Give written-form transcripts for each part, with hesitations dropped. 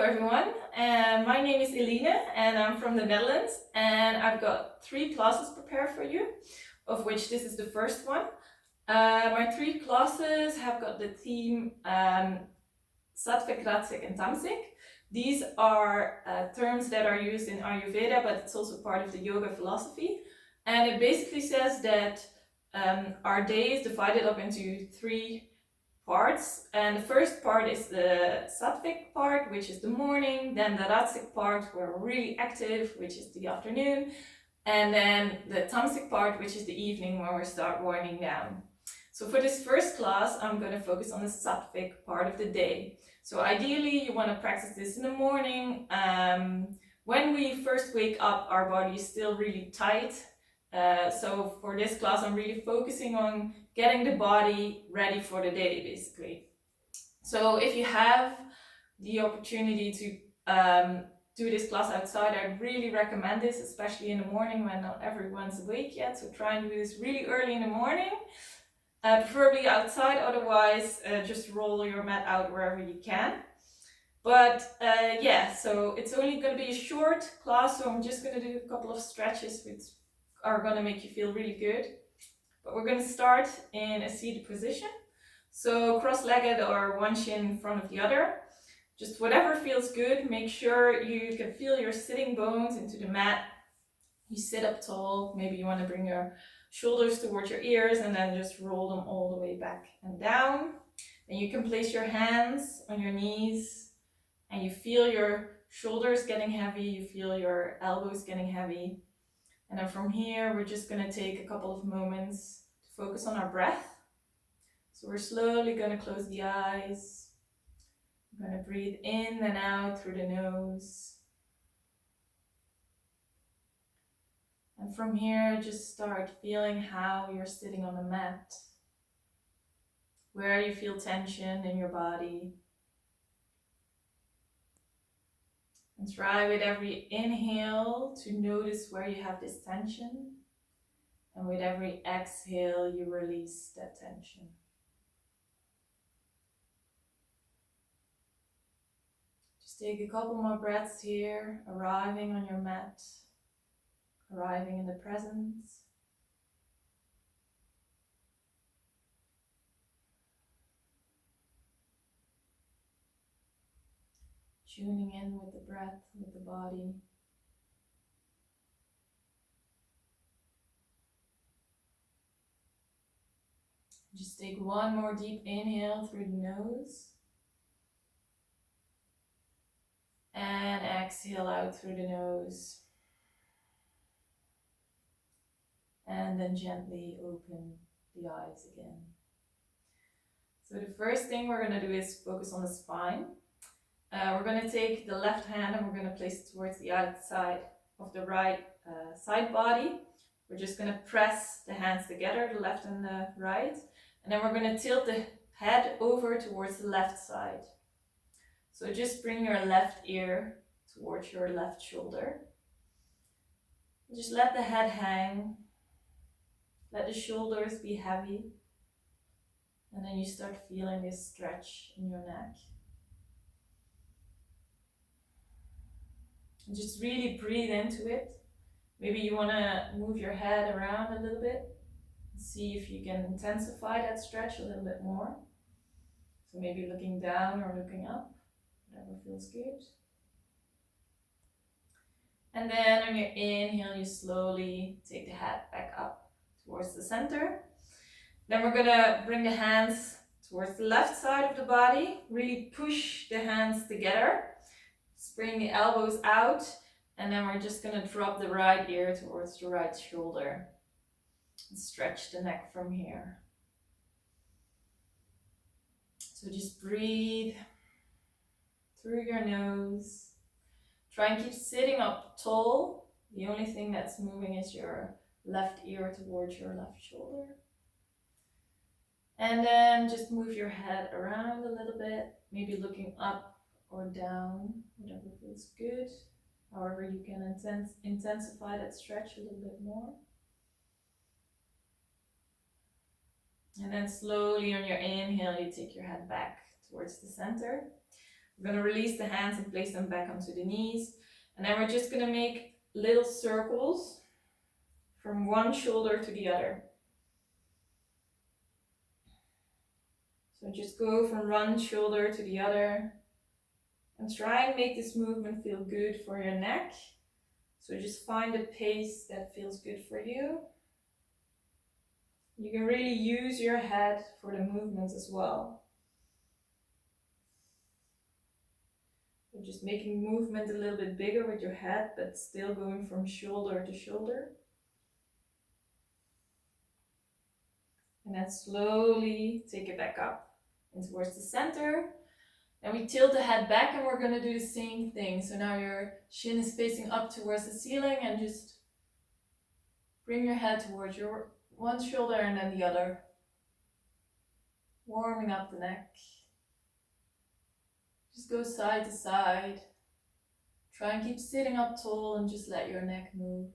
everyone, my name is Eline and I'm from the Netherlands, and I've got 3 classes prepared for you, of which this is the first one. My 3 classes have got the theme Sattvik, and Tamasic. These are terms that are used in Ayurveda, but it's also part of the yoga philosophy, and it basically says that our day is divided up into 3 parts, and the first part is the Sattvik part, which is the morning, then the Ratsic part, where we're really active, which is the afternoon, and then the Tamasic part, which is the evening, where we start winding down. So for this first class, I'm going to focus on the Sattvik part of the day. So ideally, you want to practice this in the morning. When we first wake up, our body is still really tight. So for this class, I'm really focusing on getting the body ready for the day, basically. So if you have the opportunity to do this class outside, I really recommend this, especially in the morning when not everyone's awake yet. So try and do this really early in the morning, preferably outside. Otherwise, just roll your mat out wherever you can. But yeah, so it's only going to be a short class, so I'm just going to do a couple of stretches which are going to make you feel really good. But we're going to start in a seated position. So cross-legged or one shin in front of the other. Just whatever feels good. Make sure you can feel your sitting bones into the mat. You sit up tall. Maybe you want to bring your shoulders towards your ears and then just roll them all the way back and down. Then you can place your hands on your knees and you feel your shoulders getting heavy. You feel your elbows getting heavy. And then from here, we're just going to take a couple of moments to focus on our breath. So we're slowly going to close the eyes. We're going to breathe in and out through the nose. And from here, just start feeling how you're sitting on the mat. Where you feel tension in your body. And try with every inhale to notice where you have this tension. And with every exhale, you release that tension. Just take a couple more breaths here, arriving on your mat, arriving in the present. Tuning in with the breath, with the body. Just take one more deep inhale through the nose. And exhale out through the nose. And then gently open the eyes again. So the first thing we're going to do is focus on the spine. We're going to take the left hand and we're going to place it towards the outside of the right side body. We're just going to press the hands together, the left and the right. And then we're going to tilt the head over towards the left side. So just bring your left ear towards your left shoulder. Just let the head hang. Let the shoulders be heavy. And then you start feeling this stretch in your neck. And just really breathe into it. Maybe you want to move your head around a little bit. See if you can intensify that stretch a little bit more. So maybe looking down or looking up, whatever feels good. And then on your inhale, you slowly take the head back up towards the center. Then we're going to bring the hands towards the left side of the body. Really push the hands together. Bring the elbows out. And then we're just going to drop the right ear towards the right shoulder. And stretch the neck from here. So just breathe through your nose. Try and keep sitting up tall. The only thing that's moving is your left ear towards your left shoulder. And then just move your head around a little bit, maybe looking up or down, whatever feels good. However, you can intensify that stretch a little bit more. And then slowly on your inhale, you take your head back towards the center. We're going to release the hands and place them back onto the knees. And then we're just going to make little circles from one shoulder to the other. So just go from one shoulder to the other and try and make this movement feel good for your neck. So just find a pace that feels good for you. You can really use your head for the movements as well. So just making movement a little bit bigger with your head, but still going from shoulder to shoulder. And then slowly take it back up and towards the center. And we tilt the head back and we're going to do the same thing. So now your shin is facing up towards the ceiling and just bring your head towards your one shoulder and then the other. Warming up the neck. Just go side to side. Try and keep sitting up tall and just let your neck move.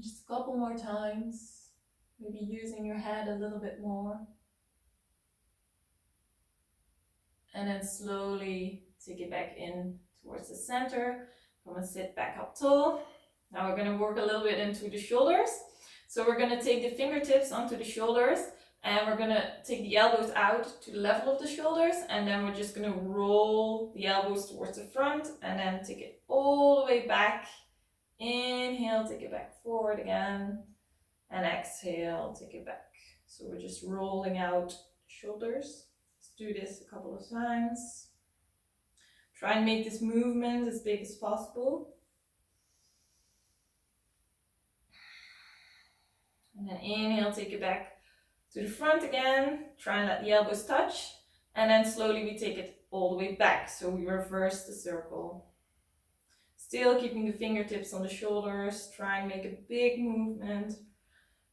Just a couple more times. Maybe using your head a little bit more. And then slowly take it back in towards the center. Come and sit back up tall. Now we're going to work a little bit into the shoulders. So we're going to take the fingertips onto the shoulders. And we're going to take the elbows out to the level of the shoulders. And then we're just going to roll the elbows towards the front. And then take it all the way back. Inhale, take it back forward again. And exhale, take it back. So we're just rolling out shoulders. Let's do this a couple of times. Try and make this movement as big as possible. And then inhale, take it back to the front again. Try and let the elbows touch. And then slowly we take it all the way back. So we reverse the circle. Still keeping the fingertips on the shoulders. Try and make a big movement.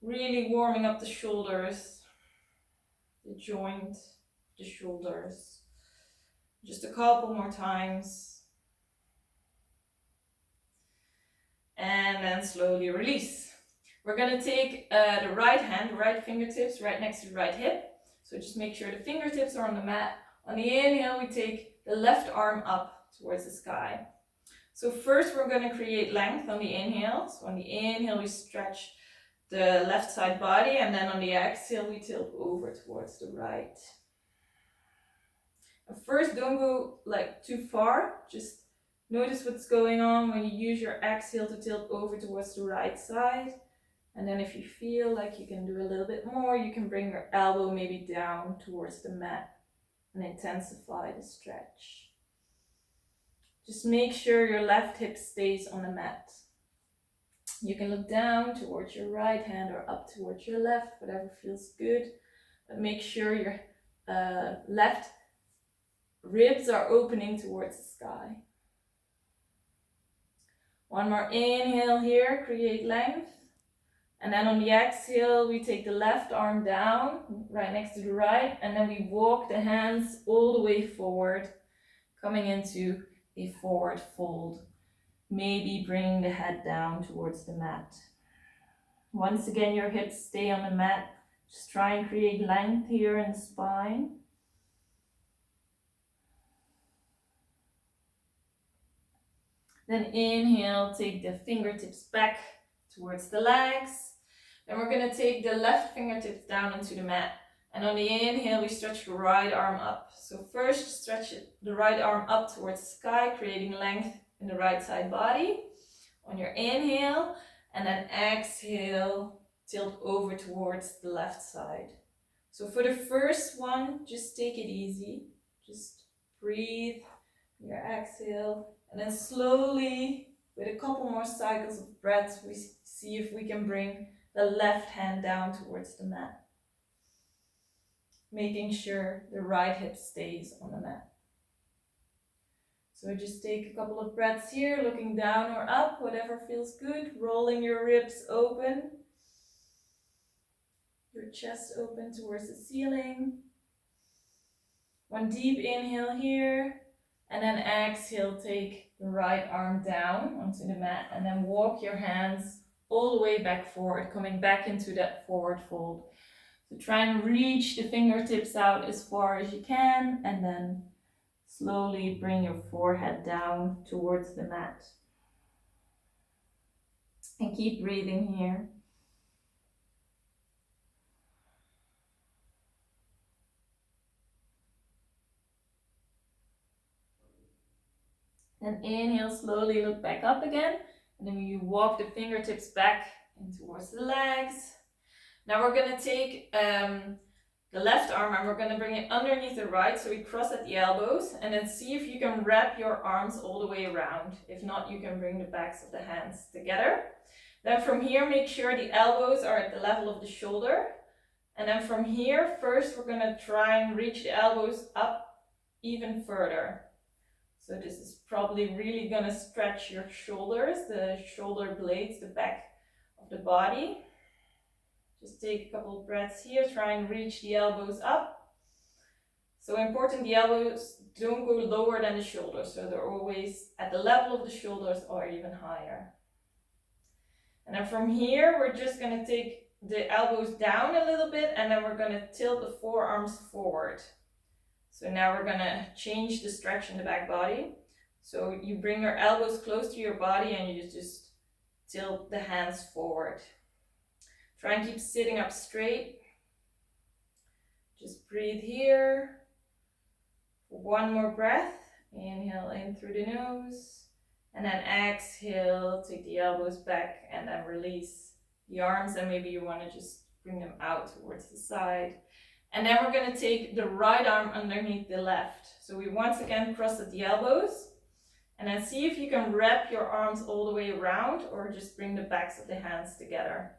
Really warming up the shoulders. The joint, the shoulders. Just a couple more times. And then slowly release. We're going to take the right hand, the right fingertips right next to the right hip. So just make sure the fingertips are on the mat. On the inhale, we take the left arm up towards the sky. So first we're going to create length on the inhale. So on the inhale, we stretch the left side body, and then on the exhale, we tilt over towards the right. And first, don't go like too far. Just notice what's going on when you use your exhale to tilt over towards the right side. And then if you feel like you can do a little bit more, you can bring your elbow maybe down towards the mat and intensify the stretch. Just make sure your left hip stays on the mat. You can look down towards your right hand or up towards your left, whatever feels good. But make sure your left ribs are opening towards the sky. One more inhale here, create length. And then on the exhale, we take the left arm down, right next to the right, and then we walk the hands all the way forward, coming into a forward fold. Maybe bringing the head down towards the mat. Once again, your hips stay on the mat. Just try and create length here in the spine. Then inhale, take the fingertips back towards the legs. Then we're going to take the left fingertips down onto the mat. And on the inhale, we stretch the right arm up. So first, stretch the right arm up towards the sky, creating length in the right side body. On your inhale, and then exhale, tilt over towards the left side. So for the first one, just take it easy. Just breathe your exhale, and then slowly, with a couple more cycles of breaths, we see if we can bring the left hand down towards the mat. Making sure the right hip stays on the mat. So just take a couple of breaths here, looking down or up, whatever feels good. Rolling your ribs open. Your chest open towards the ceiling. One deep inhale here. And then exhale, take the right arm down onto the mat. And then walk your hands all the way back forward, coming back into that forward fold. So try and reach the fingertips out as far as you can, and then slowly bring your forehead down towards the mat. And keep breathing here. And inhale, slowly look back up again. And then you walk the fingertips back in towards the legs. Now we're going to take the left arm and we're going to bring it underneath the right, so we cross at the elbows, and then see if you can wrap your arms all the way around. If not, you can bring the backs of the hands together. Then from here, make sure the elbows are at the level of the shoulder. And then from here, first we're going to try and reach the elbows up even further. So this is probably really going to stretch your shoulders, the shoulder blades, the back of the body. Just take a couple of breaths here, try and reach the elbows up. So important, the elbows don't go lower than the shoulders, so they're always at the level of the shoulders or even higher. And then from here, we're just going to take the elbows down a little bit, and then we're going to tilt the forearms forward. So now we're going to change the stretch in the back body. So you bring your elbows close to your body and you just tilt the hands forward. Try and keep sitting up straight. Just breathe here. One more breath. Inhale in through the nose. And then exhale, take the elbows back and then release the arms. And maybe you want to just bring them out towards the side. And then we're going to take the right arm underneath the left. So we once again cross at the elbows. And then see if you can wrap your arms all the way around or just bring the backs of the hands together.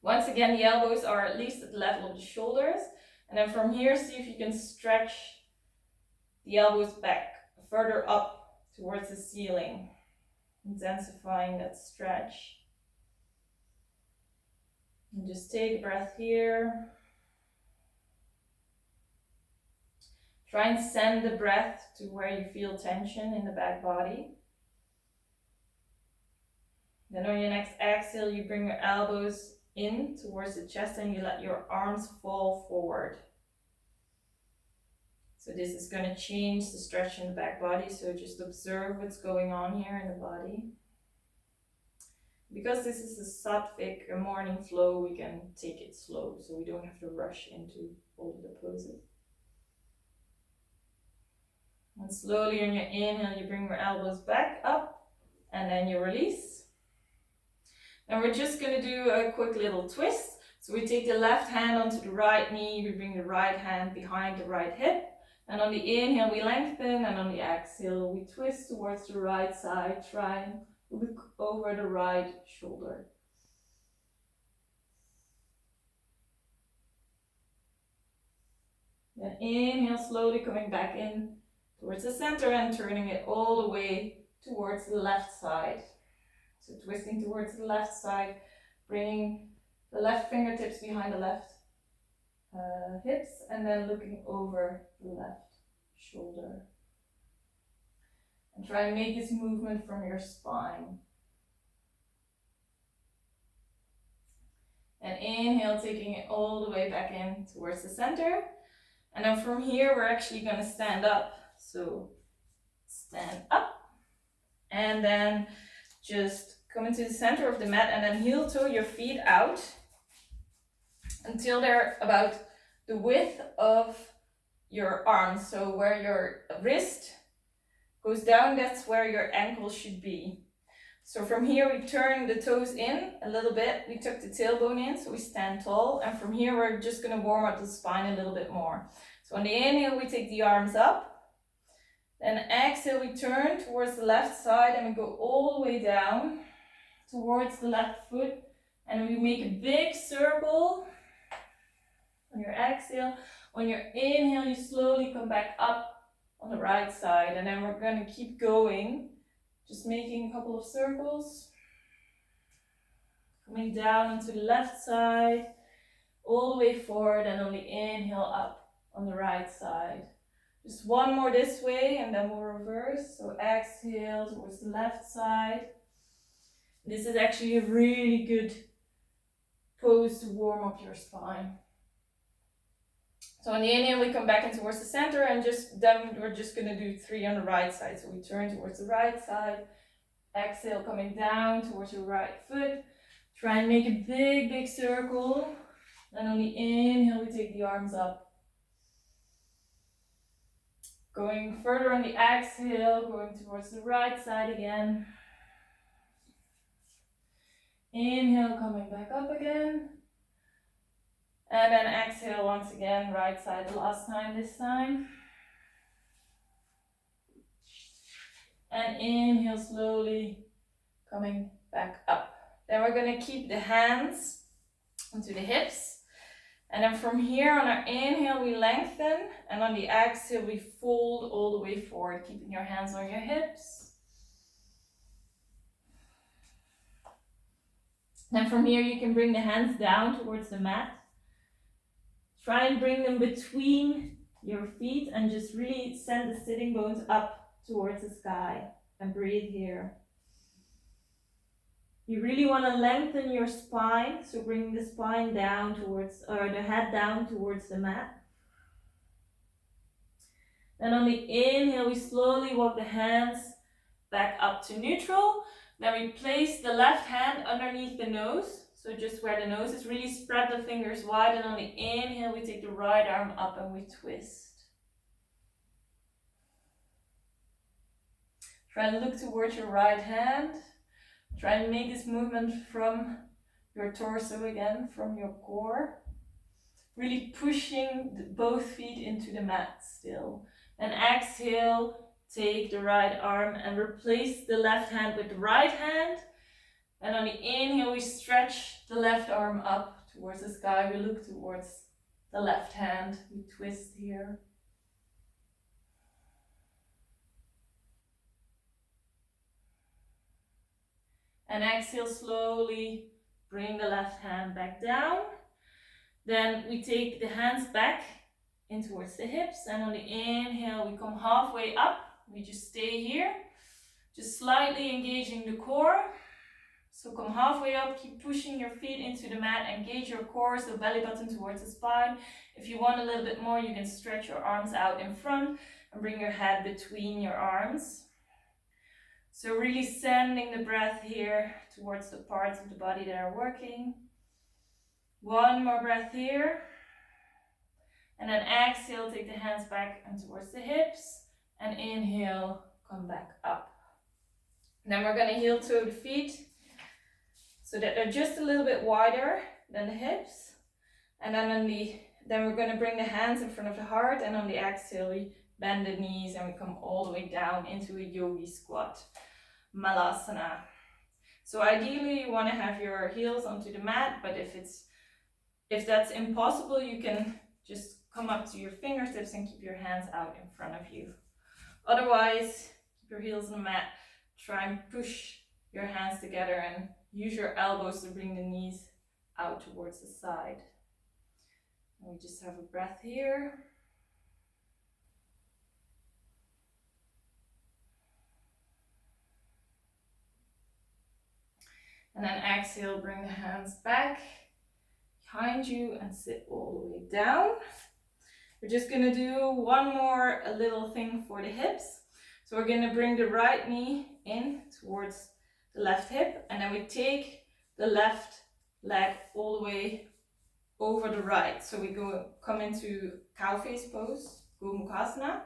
Once again, the elbows are at least at the level of the shoulders. And then from here, see if you can stretch the elbows back, further up towards the ceiling, intensifying that stretch. And just take a breath here. Try and send the breath to where you feel tension in the back body. Then on your next exhale, you bring your elbows in towards the chest and you let your arms fall forward. So this is going to change the stretch in the back body, so just observe what's going on here in the body. Because this is a Sattvic, a morning flow, we can take it slow, so we don't have to rush into all the poses. And slowly on your inhale, you bring your elbows back up and then you release. And we're just going to do a quick little twist. So we take the left hand onto the right knee, we bring the right hand behind the right hip. And on the inhale, we lengthen, and on the exhale, we twist towards the right side. Try and look over the right shoulder. Then inhale, slowly coming back in towards the center and turning it all the way towards the left side. So twisting towards the left side, bringing the left fingertips behind the left hips, and then looking over the left shoulder. And try and make this movement from your spine. And inhale, taking it all the way back in towards the center. And then from here, we're actually going to stand up. So stand up. And then just come into the center of the mat and then heel toe your feet out until they're about the width of your arms. So where your wrist goes down, that's where your ankle should be. So from here we turn the toes in a little bit. We tuck the tailbone in so we stand tall. And from here we're just going to warm up the spine a little bit more. So on the inhale we take the arms up. Then exhale we turn towards the left side and we go all the way down towards the left foot. And we make a big circle. On your exhale, on your inhale, you slowly come back up on the right side, and then we're going to keep going, just making a couple of circles, coming down into the left side, all the way forward, and on the inhale up on the right side. Just one more this way, and then we'll reverse. So exhale towards the left side. This is actually a really good pose to warm up your spine. So on the inhale, we come back in towards the center, and then we're just going to do 3 on the right side. So we turn towards the right side. Exhale, coming down towards your right foot. Try and make a big, big circle. And on the inhale, we take the arms up. Going further on the exhale, going towards the right side again. Inhale, coming back up again. And then exhale once again, right side the last time this time. And inhale slowly, coming back up. Then we're going to keep the hands onto the hips. And then from here on our inhale, we lengthen. And on the exhale, we fold all the way forward, keeping your hands on your hips. Then from here, you can bring the hands down towards the mat. Try and bring them between your feet and just really send the sitting bones up towards the sky. And breathe here. You really want to lengthen your spine, so bring the spine down towards, or the head down towards the mat. Then on the inhale, we slowly walk the hands back up to neutral. Then we place the left hand underneath the nose, so just where the nose is, really spread the fingers wide. And on the inhale, we take the right arm up and we twist. Try and look towards your right hand. Try and make this movement from your torso again, from your core. Really pushing both feet into the mat still. And exhale, take the right arm and replace the left hand with the right hand. And on the inhale, we stretch the left arm up towards the sky. We look towards the left hand. We twist here. And exhale, slowly bring the left hand back down. Then we take the hands back in towards the hips. And on the inhale, we come halfway up. We just stay here. Just slightly engaging the core. So come halfway up, keep pushing your feet into the mat, engage your core, so belly button towards the spine. If you want a little bit more, you can stretch your arms out in front and bring your head between your arms. So really sending the breath here towards the parts of the body that are working. One more breath here. And then exhale, take the hands back and towards the hips. And inhale, come back up. Then we're going to heel toe the feet so that they're just a little bit wider than the hips. And then we're going to bring the hands in front of the heart. And on the exhale, we bend the knees and we come all the way down into a yogi squat, malasana. So ideally you want to have your heels onto the mat, but if that's impossible, you can just come up to your fingertips and keep your hands out in front of you. Otherwise, keep your heels on the mat. Try and push your hands together and use your elbows to bring the knees out towards the side. And we just have a breath here. And then exhale, bring the hands back behind you and sit all the way down. We're just gonna do one more little thing for the hips. So we're gonna bring the right knee in towards the left hip, and then we take the left leg all the way over the right. So we come into cow face pose, Gomukhasana.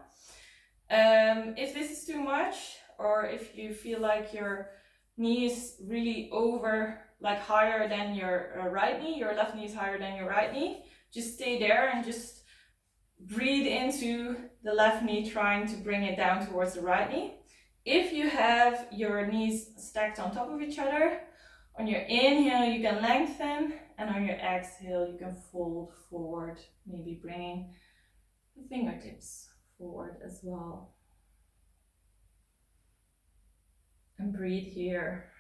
If this is too much, or if you feel like your knee is really over, like higher than your right knee, your left knee is higher than your right knee, just stay there and just breathe into the left knee, trying to bring it down towards the right knee. If you have your knees stacked on top of each other, on your inhale you can lengthen, and on your exhale you can fold forward, maybe bringing the fingertips forward as well. And breathe here.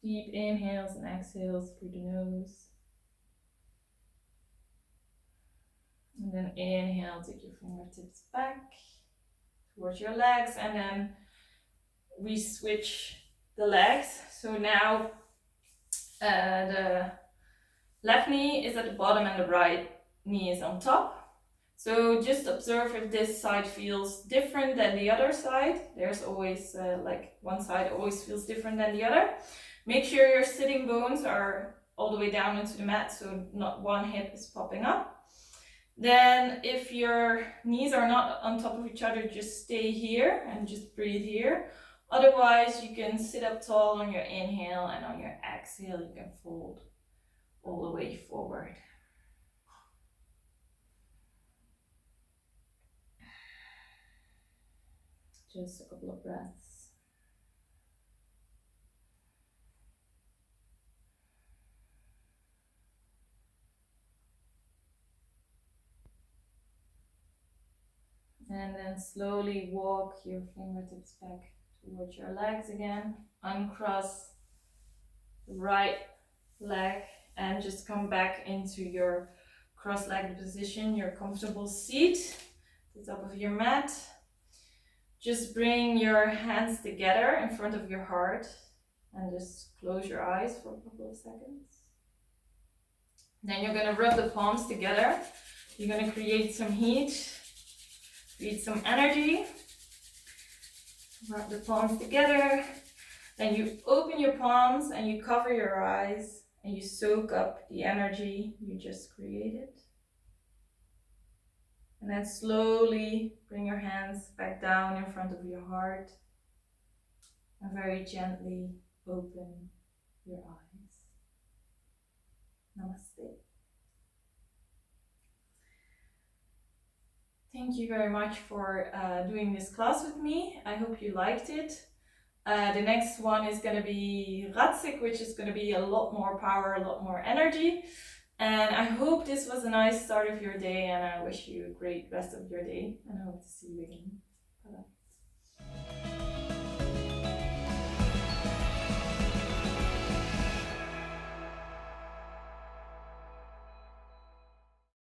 Deep inhales and exhales through the nose. And then inhale, take your fingertips back towards your legs, and then we switch the legs. So now The left knee is at the bottom and the right knee is on top. So just observe if this side feels different than the other side. There's always like one side always feels different than the other. Make sure your sitting bones are all the way down into the mat, so not one hip is popping up. Then if your knees are not on top of each other, just stay here and just breathe here. Otherwise, you can sit up tall on your inhale, and on your exhale, you can fold all the way forward. Just a couple of breaths. And then slowly walk your fingertips back towards your legs again. Uncross the right leg and just come back into your cross-legged position, your comfortable seat, the top of your mat. Just bring your hands together in front of your heart and just close your eyes for a couple of seconds. Then you're going to rub the palms together. You're going to create some heat, create some energy. Rub the palms together. Then you open your palms and you cover your eyes and you soak up the energy you just created. And then slowly bring your hands back down in front of your heart and very gently open your eyes. Namaste. Thank you very much for doing this class with me. I hope you liked it. The next one is going to be Sattvic, which is going to be a lot more power, a lot more energy. And I hope this was a nice start of your day, and I wish you a great rest of your day, and I hope to see you again. Bye-bye.